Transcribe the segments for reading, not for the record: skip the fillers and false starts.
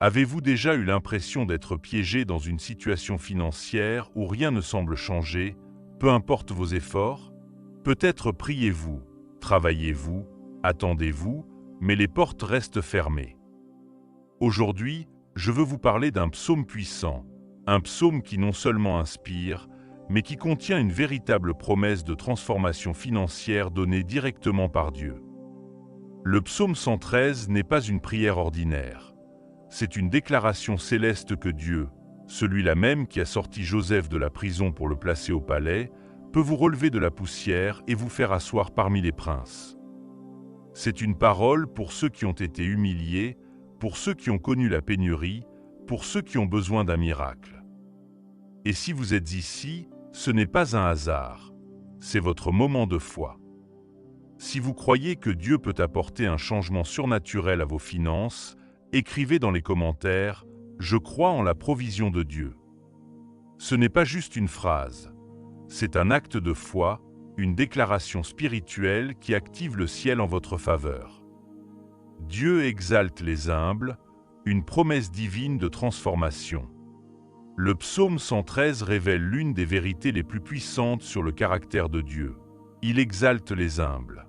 Avez-vous déjà eu l'impression d'être piégé dans une situation financière où rien ne semble changer, peu importe vos efforts? Peut-être priez-vous, travaillez-vous, attendez-vous, mais les portes restent fermées. Aujourd'hui, je veux vous parler d'un psaume puissant, un psaume qui non seulement inspire, mais qui contient une véritable promesse de transformation financière donnée directement par Dieu. Le psaume 113 n'est pas une prière ordinaire. C'est une déclaration céleste que Dieu, celui-là même qui a sorti Joseph de la prison pour le placer au palais, peut vous relever de la poussière et vous faire asseoir parmi les princes. C'est une parole pour ceux qui ont été humiliés, pour ceux qui ont connu la pénurie, pour ceux qui ont besoin d'un miracle. Et si vous êtes ici, ce n'est pas un hasard, c'est votre moment de foi. Si vous croyez que Dieu peut apporter un changement surnaturel à vos finances, écrivez dans les commentaires « Je crois en la provision de Dieu ». Ce n'est pas juste une phrase, c'est un acte de foi, une déclaration spirituelle qui active le ciel en votre faveur. Dieu exalte les humbles, une promesse divine de transformation. Le psaume 113 révèle l'une des vérités les plus puissantes sur le caractère de Dieu. Il exalte les humbles.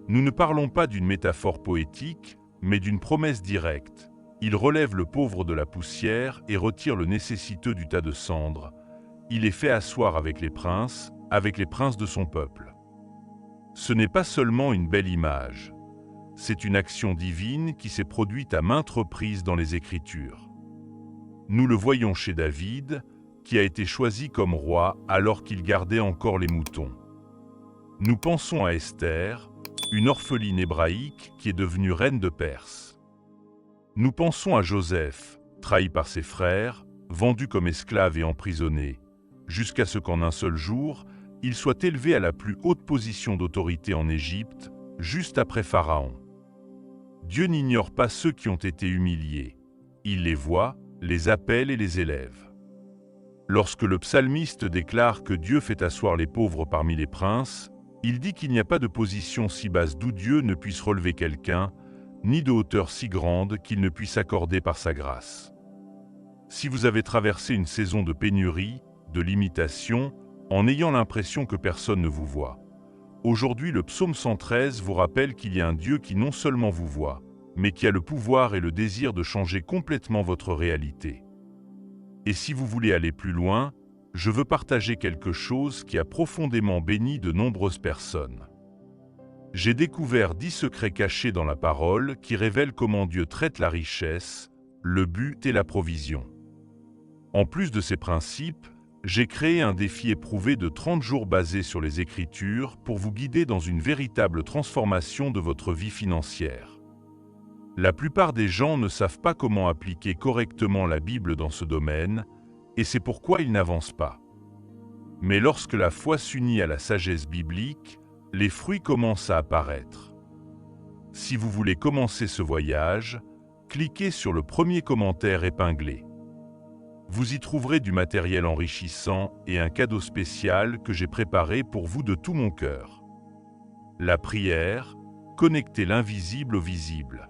Nous ne parlons pas d'une métaphore poétique, mais d'une promesse directe. Il relève le pauvre de la poussière et retire le nécessiteux du tas de cendres. Il est fait asseoir avec les princes de son peuple. Ce n'est pas seulement une belle image, c'est une action divine qui s'est produite à maintes reprises dans les Écritures. Nous le voyons chez David, qui a été choisi comme roi alors qu'il gardait encore les moutons. Nous pensons à Esther, une orpheline hébraïque qui est devenue reine de Perse. Nous pensons à Joseph, trahi par ses frères, vendu comme esclave et emprisonné, jusqu'à ce qu'en un seul jour, il soit élevé à la plus haute position d'autorité en Égypte, juste après Pharaon. Dieu n'ignore pas ceux qui ont été humiliés. Il les voit, les appelle et les élève. Lorsque le psalmiste déclare que Dieu fait asseoir les pauvres parmi les princes, il dit qu'il n'y a pas de position si basse d'où Dieu ne puisse relever quelqu'un, ni de hauteur si grande qu'il ne puisse accorder par sa grâce. Si vous avez traversé une saison de pénurie, de limitation, en ayant l'impression que personne ne vous voit, aujourd'hui le psaume 113 vous rappelle qu'il y a un Dieu qui non seulement vous voit, mais qui a le pouvoir et le désir de changer complètement votre réalité. Et si vous voulez aller plus loin, je veux partager quelque chose qui a profondément béni de nombreuses personnes. J'ai découvert 10 secrets cachés dans la parole qui révèlent comment Dieu traite la richesse, le but et la provision. En plus de ces principes, j'ai créé un défi éprouvé de 30 jours basé sur les Écritures pour vous guider dans une véritable transformation de votre vie financière. La plupart des gens ne savent pas comment appliquer correctement la Bible dans ce domaine, et c'est pourquoi ils n'avancent pas. Mais lorsque la foi s'unit à la sagesse biblique, les fruits commencent à apparaître. Si vous voulez commencer ce voyage, cliquez sur le premier commentaire épinglé. Vous y trouverez du matériel enrichissant et un cadeau spécial que j'ai préparé pour vous de tout mon cœur. La prière, connecter l'invisible au visible.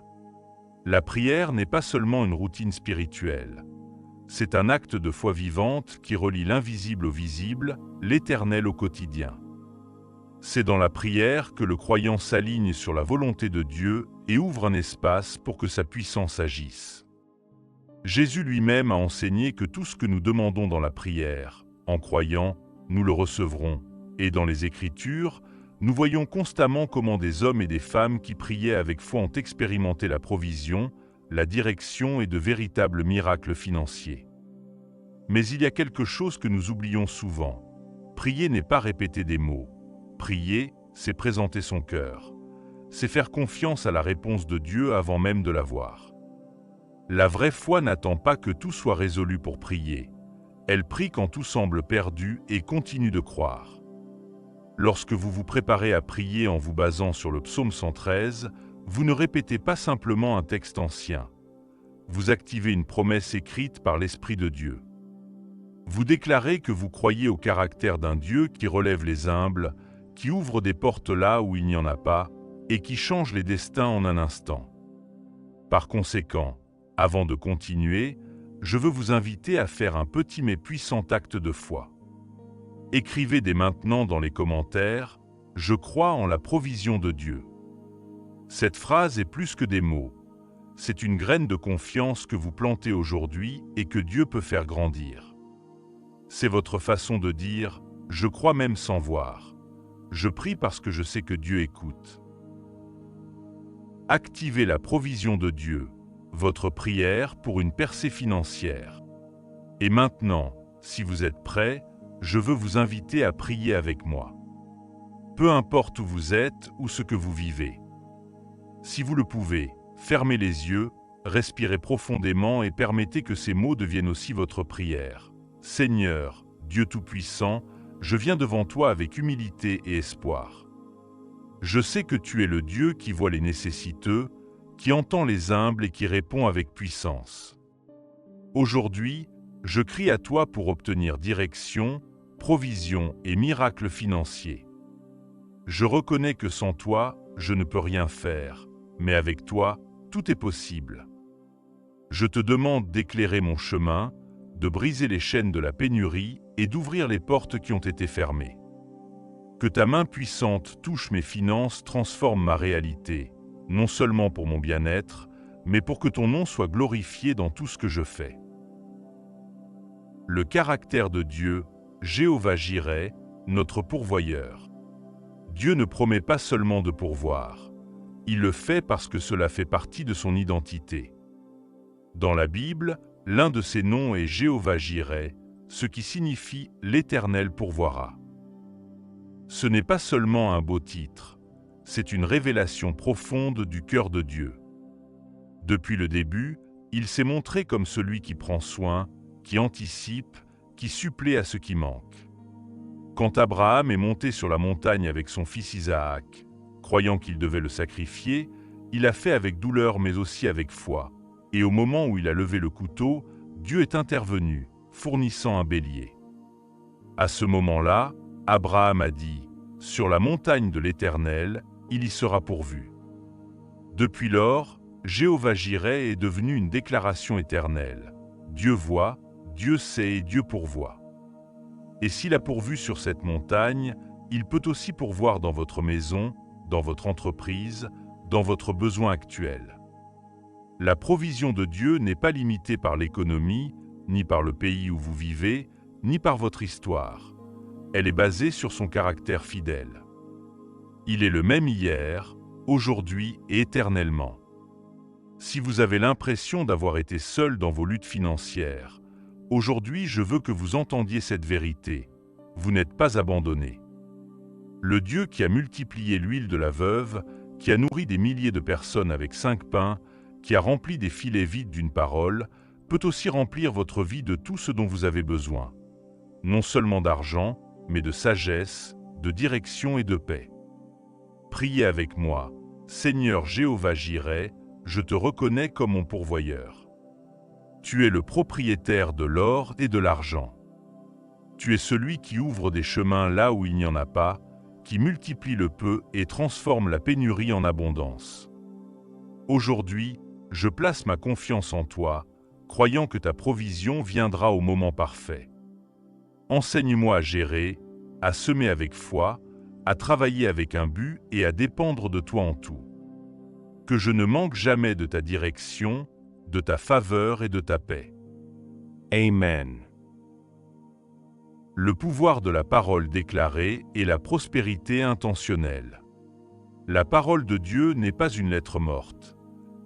La prière n'est pas seulement une routine spirituelle. C'est un acte de foi vivante qui relie l'invisible au visible, l'éternel au quotidien. C'est dans la prière que le croyant s'aligne sur la volonté de Dieu et ouvre un espace pour que sa puissance agisse. Jésus lui-même a enseigné que tout ce que nous demandons dans la prière, en croyant, nous le recevrons, et dans les Écritures, nous voyons constamment comment des hommes et des femmes qui priaient avec foi ont expérimenté la provision, la direction et de véritables miracles financiers. Mais il y a quelque chose que nous oublions souvent. Prier n'est pas répéter des mots. Prier, c'est présenter son cœur. C'est faire confiance à la réponse de Dieu avant même de l'avoir. La vraie foi n'attend pas que tout soit résolu pour prier. Elle prie quand tout semble perdu et continue de croire. Lorsque vous vous préparez à prier en vous basant sur le psaume 113, vous ne répétez pas simplement un texte ancien. Vous activez une promesse écrite par l'Esprit de Dieu. Vous déclarez que vous croyez au caractère d'un Dieu qui relève les humbles, qui ouvre des portes là où il n'y en a pas, et qui change les destins en un instant. Par conséquent, Avant de continuer, je veux vous inviter à faire un petit mais puissant acte de foi. Écrivez dès maintenant dans les commentaires « Je crois en la provision de Dieu ». Cette phrase est plus que des mots. C'est une graine de confiance que vous plantez aujourd'hui et que Dieu peut faire grandir. C'est votre façon de dire « Je crois même sans voir ». Je prie parce que je sais que Dieu écoute. Activez la provision de Dieu, votre prière pour une percée financière. Et maintenant, si vous êtes prêts, je veux vous inviter à prier avec moi. Peu importe où vous êtes ou ce que vous vivez. Si vous le pouvez, fermez les yeux, respirez profondément et permettez que ces mots deviennent aussi votre prière. Seigneur, Dieu Tout-Puissant, je viens devant toi avec humilité et espoir. Je sais que tu es le Dieu qui voit les nécessiteux, qui entend les humbles et qui répond avec puissance. Aujourd'hui, je crie à toi pour obtenir direction, provision et miracles financiers. Je reconnais que sans toi, je ne peux rien faire, mais avec toi, tout est possible. Je te demande d'éclairer mon chemin, de briser les chaînes de la pénurie et d'ouvrir les portes qui ont été fermées. Que ta main puissante touche mes finances, transforme ma réalité, non seulement pour mon bien-être, mais pour que ton nom soit glorifié dans tout ce que je fais. Le caractère de Dieu, Jéhovah Jireh, notre pourvoyeur. Dieu ne promet pas seulement de pourvoir. Il le fait parce que cela fait partie de son identité. Dans la Bible, l'un de ses noms est Jéhovah Jireh, ce qui signifie « l'Éternel pourvoira ». Ce n'est pas seulement un beau titre, c'est une révélation profonde du cœur de Dieu. Depuis le début, il s'est montré comme celui qui prend soin, qui anticipe, qui supplée à ce qui manque. Quand Abraham est monté sur la montagne avec son fils Isaac, croyant qu'il devait le sacrifier, il a fait avec douleur mais aussi avec foi. Et au moment où il a levé le couteau, Dieu est intervenu, fournissant un bélier. À ce moment-là, Abraham a dit « Sur la montagne de l'Éternel, il y sera pourvu ». Depuis lors, Jéhovah Jireh est devenu une déclaration éternelle. Dieu voit, Dieu sait et Dieu pourvoit. Et s'il a pourvu sur cette montagne, il peut aussi pourvoir dans votre maison, dans votre entreprise, dans votre besoin actuel. La provision de Dieu n'est pas limitée par l'économie, ni par le pays où vous vivez, ni par votre histoire. Elle est basée sur son caractère fidèle. Il est le même hier, aujourd'hui et éternellement. Si vous avez l'impression d'avoir été seul dans vos luttes financières, aujourd'hui je veux que vous entendiez cette vérité. Vous n'êtes pas abandonné. Le Dieu qui a multiplié l'huile de la veuve, qui a nourri des milliers de personnes avec 5 pains, qui a rempli des filets vides d'une parole, peut aussi remplir votre vie de tout ce dont vous avez besoin. Non seulement d'argent, mais de sagesse, de direction et de paix. Priez avec moi, Seigneur Jéhovah Jireh, je te reconnais comme mon pourvoyeur. Tu es le propriétaire de l'or et de l'argent. Tu es celui qui ouvre des chemins là où il n'y en a pas, qui multiplie le peu et transforme la pénurie en abondance. Aujourd'hui, je place ma confiance en toi, croyant que ta provision viendra au moment parfait. Enseigne-moi à gérer, à semer avec foi, à travailler avec un but et à dépendre de toi en tout. Que je ne manque jamais de ta direction, de ta faveur et de ta paix. Amen. Le pouvoir de la parole déclarée et la prospérité intentionnelle. La parole de Dieu n'est pas une lettre morte.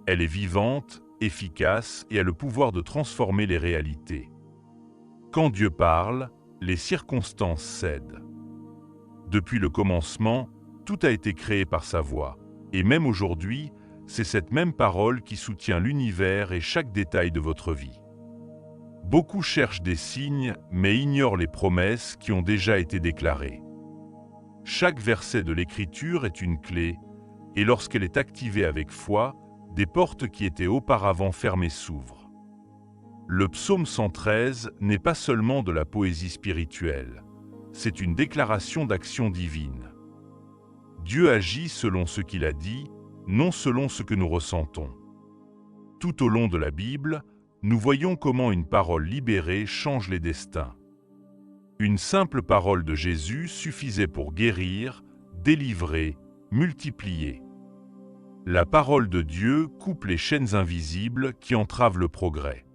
Elle est vivante, efficace et a le pouvoir de transformer les réalités. Quand Dieu parle, les circonstances cèdent. Depuis le commencement, tout a été créé par sa voix, et même aujourd'hui, c'est cette même parole qui soutient l'univers et chaque détail de votre vie. Beaucoup cherchent des signes, mais ignorent les promesses qui ont déjà été déclarées. Chaque verset de l'Écriture est une clé, et lorsqu'elle est activée avec foi, des portes qui étaient auparavant fermées s'ouvrent. Le psaume 113 n'est pas seulement de la poésie spirituelle, c'est une déclaration d'action divine. Dieu agit selon ce qu'il a dit, non selon ce que nous ressentons. Tout au long de la Bible, nous voyons comment une parole libérée change les destins. Une simple parole de Jésus suffisait pour guérir, délivrer, multiplier. La parole de Dieu coupe les chaînes invisibles qui entravent le progrès.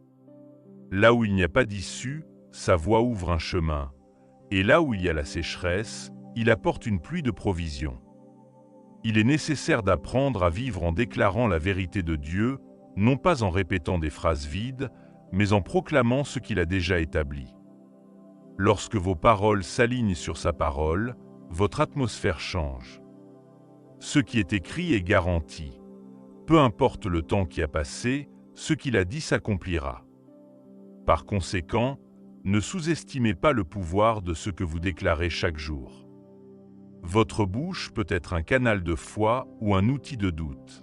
Là où il n'y a pas d'issue, sa voix ouvre un chemin, et là où il y a la sécheresse, il apporte une pluie de provision. Il est nécessaire d'apprendre à vivre en déclarant la vérité de Dieu, non pas en répétant des phrases vides, mais en proclamant ce qu'il a déjà établi. Lorsque vos paroles s'alignent sur sa parole, votre atmosphère change. Ce qui est écrit est garanti. Peu importe le temps qui a passé, ce qu'il a dit s'accomplira. Par conséquent, ne sous-estimez pas le pouvoir de ce que vous déclarez chaque jour. Votre bouche peut être un canal de foi ou un outil de doute.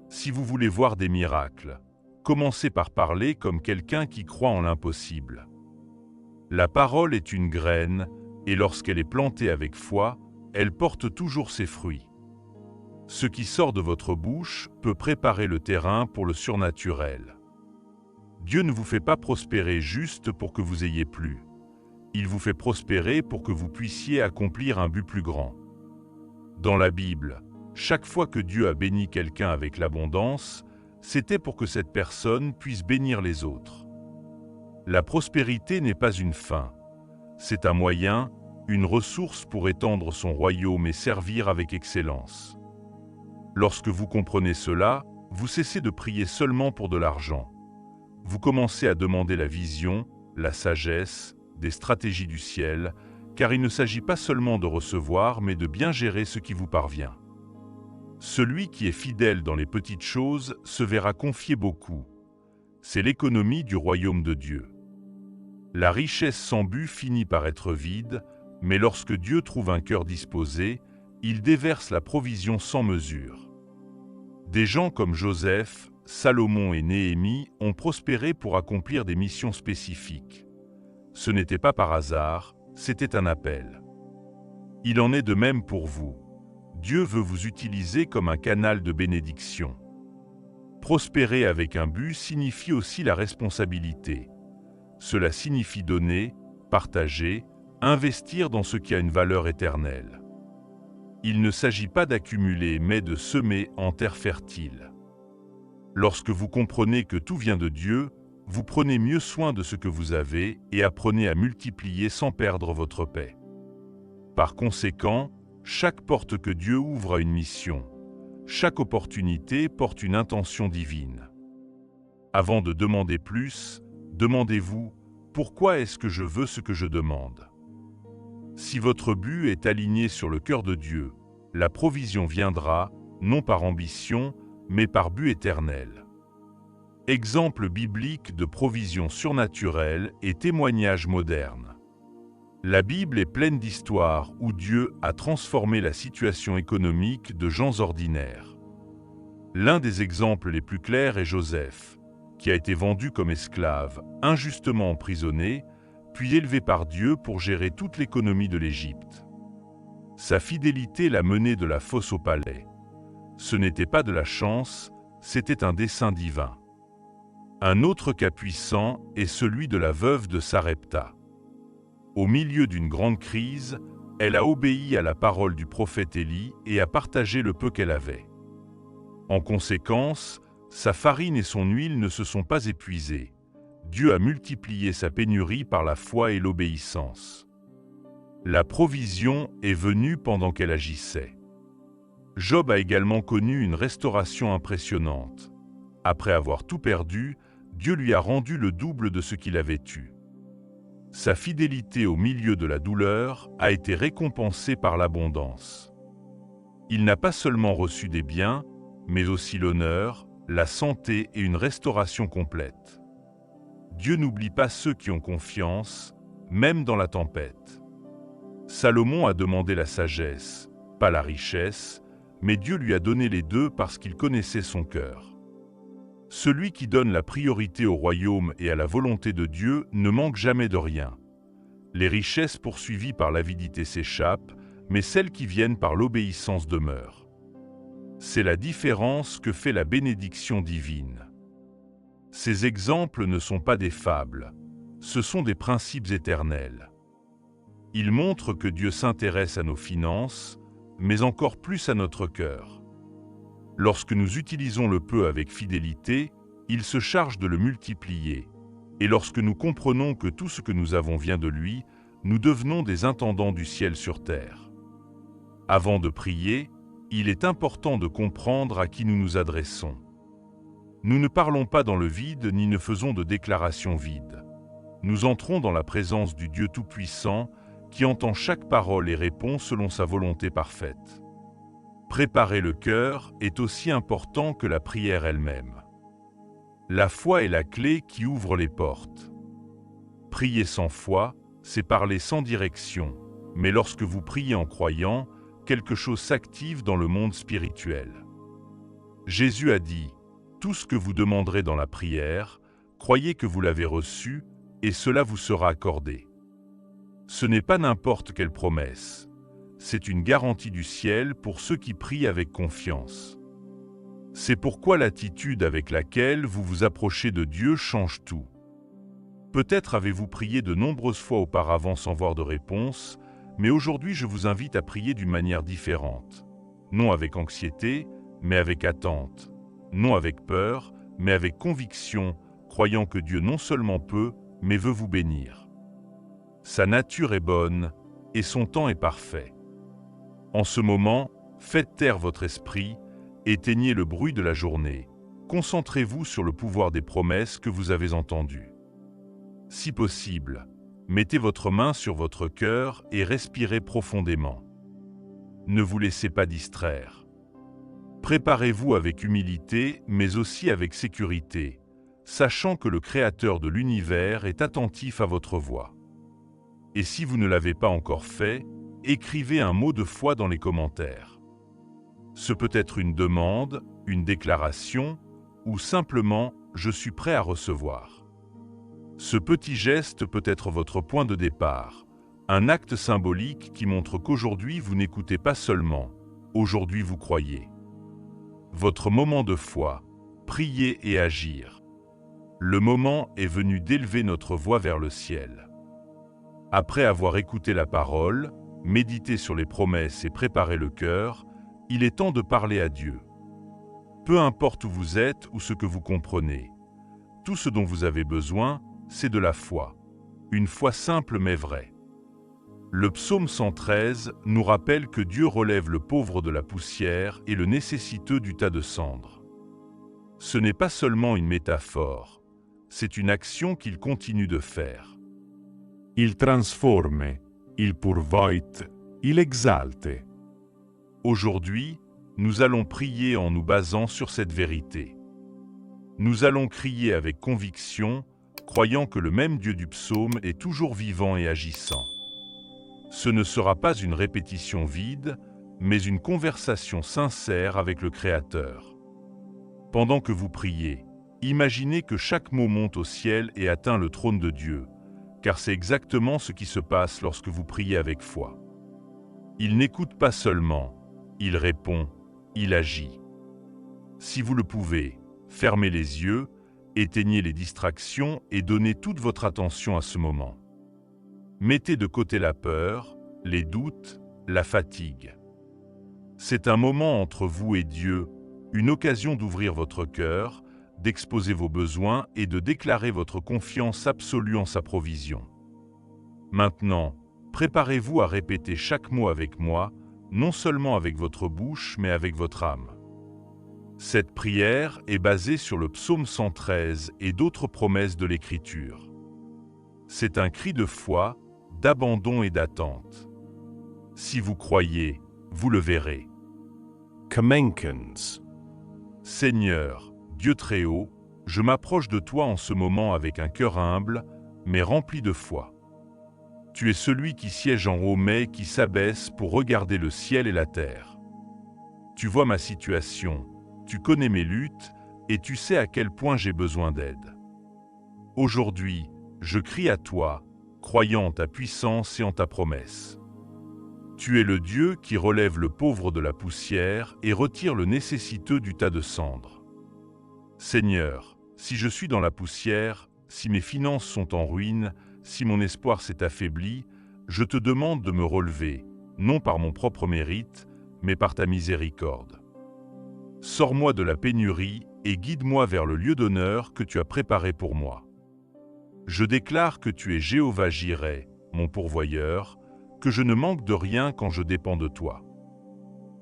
Si vous voulez voir des miracles, commencez par parler comme quelqu'un qui croit en l'impossible. La parole est une graine, et lorsqu'elle est plantée avec foi, elle porte toujours ses fruits. Ce qui sort de votre bouche peut préparer le terrain pour le surnaturel. Dieu ne vous fait pas prospérer juste pour que vous ayez plus. Il vous fait prospérer pour que vous puissiez accomplir un but plus grand. Dans la Bible, chaque fois que Dieu a béni quelqu'un avec l'abondance, c'était pour que cette personne puisse bénir les autres. La prospérité n'est pas une fin. C'est un moyen, une ressource pour étendre son royaume et servir avec excellence. Lorsque vous comprenez cela, vous cessez de prier seulement pour de l'argent. Vous commencez à demander la vision, la sagesse, des stratégies du ciel, car il ne s'agit pas seulement de recevoir, mais de bien gérer ce qui vous parvient. Celui qui est fidèle dans les petites choses se verra confier beaucoup. C'est l'économie du royaume de Dieu. La richesse sans but finit par être vide, mais lorsque Dieu trouve un cœur disposé, il déverse la provision sans mesure. Des gens comme Joseph, Salomon et Néhémie ont prospéré pour accomplir des missions spécifiques. Ce n'était pas par hasard, c'était un appel. Il en est de même pour vous. Dieu veut vous utiliser comme un canal de bénédiction. Prospérer avec un but signifie aussi la responsabilité. Cela signifie donner, partager, investir dans ce qui a une valeur éternelle. Il ne s'agit pas d'accumuler, mais de semer en terre fertile. Lorsque vous comprenez que tout vient de Dieu, vous prenez mieux soin de ce que vous avez et apprenez à multiplier sans perdre votre paix. Par conséquent, chaque porte que Dieu ouvre a une mission. Chaque opportunité porte une intention divine. Avant de demander plus, demandez-vous « Pourquoi est-ce que je veux ce que je demande ?» Si votre but est aligné sur le cœur de Dieu, la provision viendra, non par ambition, mais par but éternel. Exemple biblique de provision surnaturelle et témoignage moderne. La Bible est pleine d'histoires où Dieu a transformé la situation économique de gens ordinaires. L'un des exemples les plus clairs est Joseph, qui a été vendu comme esclave, injustement emprisonné, puis élevé par Dieu pour gérer toute l'économie de l'Égypte. Sa fidélité l'a mené de la fosse au palais. Ce n'était pas de la chance, c'était un dessein divin. Un autre cas puissant est celui de la veuve de Sarepta. Au milieu d'une grande crise, elle a obéi à la parole du prophète Élie et a partagé le peu qu'elle avait. En conséquence, sa farine et son huile ne se sont pas épuisées. Dieu a multiplié sa pénurie par la foi et l'obéissance. La provision est venue pendant qu'elle agissait. Job a également connu une restauration impressionnante. Après avoir tout perdu, Dieu lui a rendu le double de ce qu'il avait eu. Sa fidélité au milieu de la douleur a été récompensée par l'abondance. Il n'a pas seulement reçu des biens, mais aussi l'honneur, la santé et une restauration complète. Dieu n'oublie pas ceux qui ont confiance, même dans la tempête. Salomon a demandé la sagesse, pas la richesse, mais Dieu lui a donné les deux parce qu'il connaissait son cœur. Celui qui donne la priorité au royaume et à la volonté de Dieu ne manque jamais de rien. Les richesses poursuivies par l'avidité s'échappent, mais celles qui viennent par l'obéissance demeurent. C'est la différence que fait la bénédiction divine. Ces exemples ne sont pas des fables, ce sont des principes éternels. Ils montrent que Dieu s'intéresse à nos finances, mais encore plus à notre cœur. Lorsque nous utilisons le peu avec fidélité, il se charge de le multiplier. Et lorsque nous comprenons que tout ce que nous avons vient de lui, nous devenons des intendants du ciel sur terre. Avant de prier, il est important de comprendre à qui nous nous adressons. Nous ne parlons pas dans le vide ni ne faisons de déclarations vides. Nous entrons dans la présence du Dieu Tout-Puissant qui entend chaque parole et répond selon sa volonté parfaite. Préparer le cœur est aussi important que la prière elle-même. La foi est la clé qui ouvre les portes. Prier sans foi, c'est parler sans direction, mais lorsque vous priez en croyant, quelque chose s'active dans le monde spirituel. Jésus a dit « Tout ce que vous demanderez dans la prière, croyez que vous l'avez reçu, et cela vous sera accordé. » Ce n'est pas n'importe quelle promesse, c'est une garantie du ciel pour ceux qui prient avec confiance. C'est pourquoi l'attitude avec laquelle vous vous approchez de Dieu change tout. Peut-être avez-vous prié de nombreuses fois auparavant sans voir de réponse, mais aujourd'hui je vous invite à prier d'une manière différente. Non avec anxiété, mais avec attente. Non avec peur, mais avec conviction, croyant que Dieu non seulement peut, mais veut vous bénir. Sa nature est bonne, et son temps est parfait. En ce moment, faites taire votre esprit, éteignez le bruit de la journée, concentrez-vous sur le pouvoir des promesses que vous avez entendues. Si possible, mettez votre main sur votre cœur et respirez profondément. Ne vous laissez pas distraire. Préparez-vous avec humilité, mais aussi avec sécurité, sachant que le Créateur de l'univers est attentif à votre voix. Et si vous ne l'avez pas encore fait, écrivez un mot de foi dans les commentaires. Ce peut être une demande, une déclaration, ou simplement « Je suis prêt à recevoir ». Ce petit geste peut être votre point de départ, un acte symbolique qui montre qu'aujourd'hui vous n'écoutez pas seulement, aujourd'hui vous croyez. Votre moment de foi, prier et agir. Le moment est venu d'élever notre voix vers le ciel. Après avoir écouté la parole, médité sur les promesses et préparé le cœur, il est temps de parler à Dieu. Peu importe où vous êtes ou ce que vous comprenez, tout ce dont vous avez besoin, c'est de la foi. Une foi simple mais vraie. Le psaume 113 nous rappelle que Dieu relève le pauvre de la poussière et le nécessiteux du tas de cendres. Ce n'est pas seulement une métaphore, c'est une action qu'il continue de faire. Il transforme, il pourvoit, il exalte. Aujourd'hui, nous allons prier en nous basant sur cette vérité. Nous allons crier avec conviction, croyant que le même Dieu du psaume est toujours vivant et agissant. Ce ne sera pas une répétition vide, mais une conversation sincère avec le Créateur. Pendant que vous priez, imaginez que chaque mot monte au ciel et atteint le trône de Dieu, car c'est exactement ce qui se passe lorsque vous priez avec foi. Il n'écoute pas seulement, il répond, il agit. Si vous le pouvez, fermez les yeux, éteignez les distractions et donnez toute votre attention à ce moment. Mettez de côté la peur, les doutes, la fatigue. C'est un moment entre vous et Dieu, une occasion d'ouvrir votre cœur, d'exposer vos besoins et de déclarer votre confiance absolue en sa provision. Maintenant, préparez-vous à répéter chaque mot avec moi, non seulement avec votre bouche, mais avec votre âme. Cette prière est basée sur le psaume 113 et d'autres promesses de l'Écriture. C'est un cri de foi, d'abandon et d'attente. Si vous croyez, vous le verrez. Commenkens. Seigneur, Dieu très haut, je m'approche de toi en ce moment avec un cœur humble, mais rempli de foi. Tu es celui qui siège en haut mais qui s'abaisse pour regarder le ciel et la terre. Tu vois ma situation, tu connais mes luttes et tu sais à quel point j'ai besoin d'aide. Aujourd'hui, je crie à toi, croyant en ta puissance et en ta promesse. Tu es le Dieu qui relève le pauvre de la poussière et retire le nécessiteux du tas de cendres. Seigneur, Si je suis dans la poussière, si mes finances sont en ruine, si mon espoir s'est affaibli, je te demande de me relever, non par mon propre mérite, mais par ta miséricorde. Sors-moi de la pénurie et guide-moi vers le lieu d'honneur que tu as préparé pour moi. Je déclare que tu es Jéhovah Jireh, mon pourvoyeur, que je ne manque de rien quand je dépends de toi.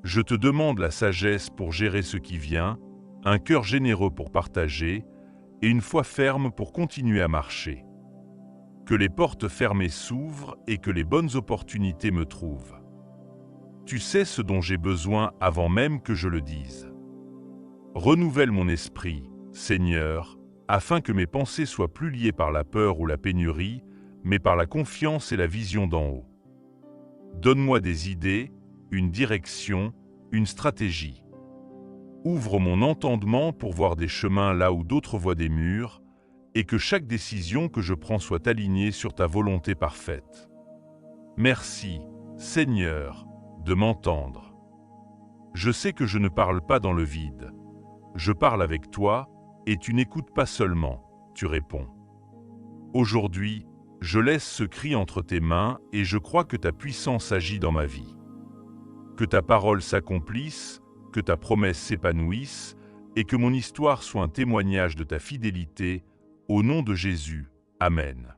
Je te demande la sagesse pour gérer ce qui vient, un cœur généreux pour partager, et une foi ferme pour continuer à marcher. Que les portes fermées s'ouvrent et que les bonnes opportunités me trouvent. Tu sais ce dont j'ai besoin avant même que je le dise. Renouvelle mon esprit, Seigneur, afin que mes pensées soient plus liées par la peur ou la pénurie, mais par la confiance et la vision d'en haut. Donne-moi des idées, une direction, une stratégie. Ouvre mon entendement pour voir des chemins là où d'autres voient des murs, et que chaque décision que je prends soit alignée sur ta volonté parfaite. Merci, Seigneur, de m'entendre. Je sais que je ne parle pas dans le vide. Je parle avec toi, et tu n'écoutes pas seulement, tu réponds. Aujourd'hui, je laisse ce cri entre tes mains et je crois que ta puissance agit dans ma vie. Que ta parole s'accomplisse, que ta promesse s'épanouisse, et que mon histoire soit un témoignage de ta fidélité, au nom de Jésus. Amen.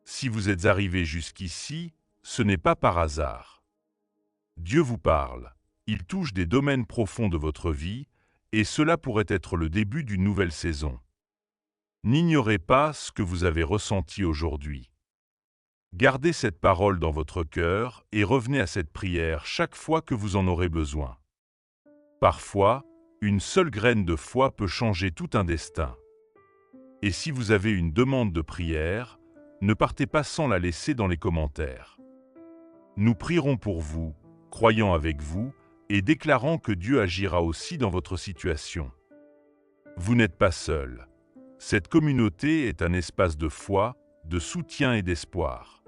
Si vous êtes arrivé jusqu'ici, ce n'est pas par hasard. Dieu vous parle, il touche des domaines profonds de votre vie, et cela pourrait être le début d'une nouvelle saison. N'ignorez pas ce que vous avez ressenti aujourd'hui. Gardez cette parole dans votre cœur et revenez à cette prière chaque fois que vous en aurez besoin. Parfois, une seule graine de foi peut changer tout un destin. Et si vous avez une demande de prière, ne partez pas sans la laisser dans les commentaires. Nous prierons pour vous, croyant avec vous et déclarant que Dieu agira aussi dans votre situation. Vous n'êtes pas seul. Cette communauté est un espace de foi, de soutien et d'espoir.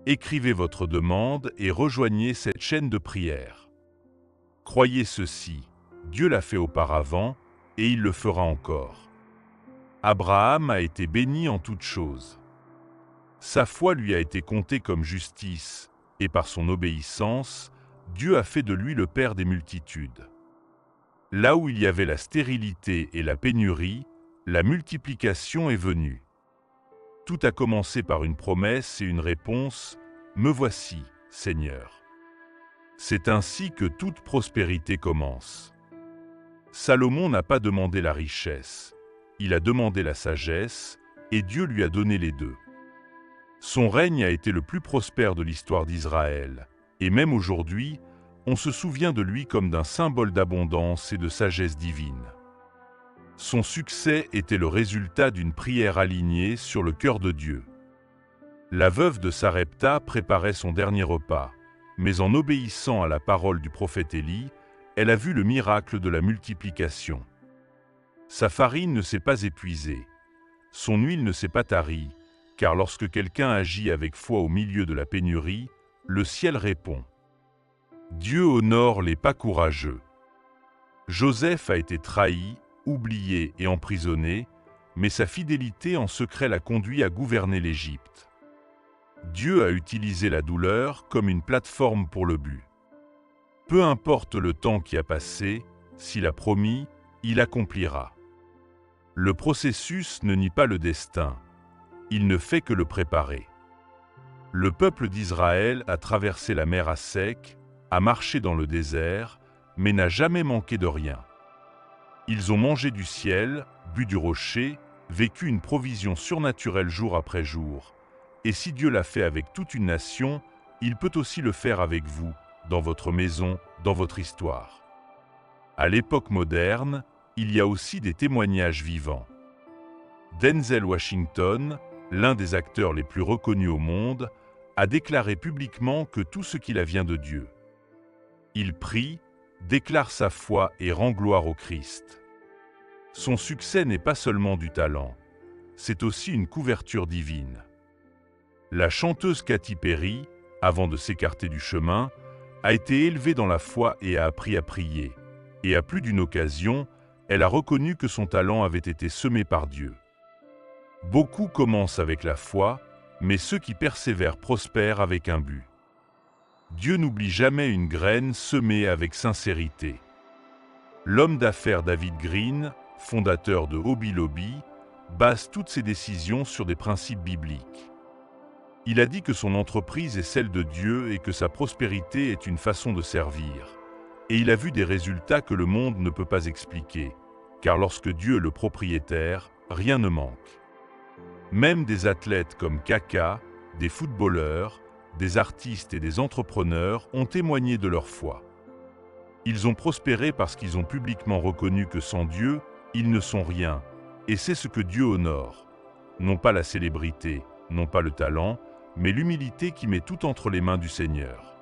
Écrivez votre demande et rejoignez cette chaîne de prière. Croyez ceci, Dieu l'a fait auparavant et il le fera encore. Abraham a été béni en toutes choses. Sa foi lui a été comptée comme justice, et par son obéissance, Dieu a fait de lui le père des multitudes. Là où il y avait la stérilité et la pénurie, la multiplication est venue. Tout a commencé par une promesse et une réponse « Me voici, Seigneur ». C'est ainsi que toute prospérité commence. Salomon n'a pas demandé la richesse, il a demandé la sagesse, et Dieu lui a donné les deux. Son règne a été le plus prospère de l'histoire d'Israël, et même aujourd'hui, on se souvient de lui comme d'un symbole d'abondance et de sagesse divine. Son succès était le résultat d'une prière alignée sur le cœur de Dieu. La veuve de Sarepta préparait son dernier repas, mais en obéissant à la parole du prophète Élie, elle a vu le miracle de la multiplication. Sa farine ne s'est pas épuisée, son huile ne s'est pas tarie, car lorsque quelqu'un agit avec foi au milieu de la pénurie, le ciel répond. Dieu honore les pas courageux. Joseph a été trahi, oublié et emprisonné, mais sa fidélité en secret l'a conduit à gouverner l'Égypte. Dieu a utilisé la douleur comme une plateforme pour le but. Peu importe le temps qui a passé, s'il a promis, il accomplira. Le processus ne nie pas le destin, il ne fait que le préparer. Le peuple d'Israël a traversé la mer à sec, a marché dans le désert, mais n'a jamais manqué de rien. Ils ont mangé du ciel, bu du rocher, vécu une provision surnaturelle jour après jour. Et si Dieu l'a fait avec toute une nation, il peut aussi le faire avec vous, dans votre maison, dans votre histoire. À l'époque moderne, il y a aussi des témoignages vivants. Denzel Washington, l'un des acteurs les plus reconnus au monde, a déclaré publiquement que tout ce qu'il a vient de Dieu. Il prie, déclare sa foi et rend gloire au Christ. Son succès n'est pas seulement du talent, c'est aussi une couverture divine. La chanteuse Katy Perry, avant de s'écarter du chemin, a été élevée dans la foi et a appris à prier. Et à plus d'une occasion, Elle a reconnu que son talent avait été semé par Dieu. Beaucoup commencent avec la foi, mais ceux qui persévèrent prospèrent avec un but. Dieu n'oublie jamais une graine semée avec sincérité. L'homme d'affaires David Green, fondateur de Hobby Lobby, base toutes ses décisions sur des principes bibliques. Il a dit que son entreprise est celle de Dieu et que sa prospérité est une façon de servir. Et il a vu des résultats que le monde ne peut pas expliquer, car lorsque Dieu est le propriétaire, rien ne manque. Même des athlètes comme Kaka, des footballeurs, des artistes et des entrepreneurs ont témoigné de leur foi. Ils ont prospéré parce qu'ils ont publiquement reconnu que sans Dieu, ils ne sont rien, et c'est ce que Dieu honore. Non pas la célébrité, non pas le talent, mais l'humilité qui met tout entre les mains du Seigneur.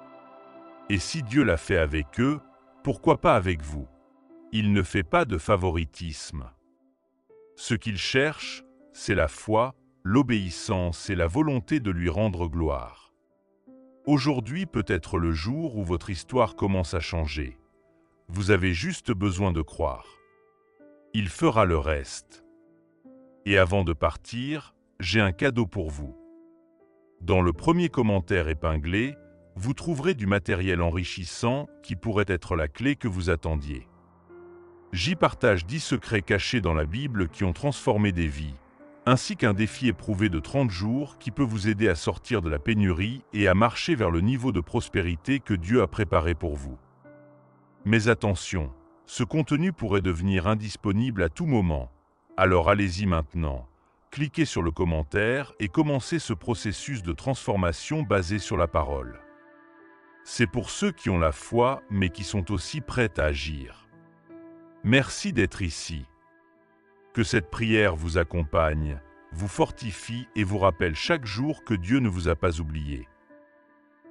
Et si Dieu l'a fait avec eux, pourquoi pas avec vous? Il ne fait pas de favoritisme. Ce qu'il cherche, c'est la foi, l'obéissance et la volonté de lui rendre gloire. Aujourd'hui peut être le jour où votre histoire commence à changer. Vous avez juste besoin de croire. Il fera le reste. Et avant de partir, j'ai un cadeau pour vous. Dans le premier commentaire épinglé, vous trouverez du matériel enrichissant qui pourrait être la clé que vous attendiez. J'y partage 10 secrets cachés dans la Bible qui ont transformé des vies, ainsi qu'un défi éprouvé de 30 jours qui peut vous aider à sortir de la pénurie et à marcher vers le niveau de prospérité que Dieu a préparé pour vous. Mais attention, ce contenu pourrait devenir indisponible à tout moment. Alors allez-y maintenant, cliquez sur le commentaire et commencez ce processus de transformation basé sur la parole. C'est pour ceux qui ont la foi, mais qui sont aussi prêts à agir. Merci d'être ici. Que cette prière vous accompagne, vous fortifie et vous rappelle chaque jour que Dieu ne vous a pas oublié.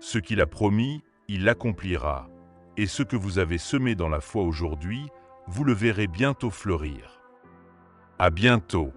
Ce qu'il a promis, il l'accomplira. Et ce que vous avez semé dans la foi aujourd'hui, vous le verrez bientôt fleurir. À bientôt.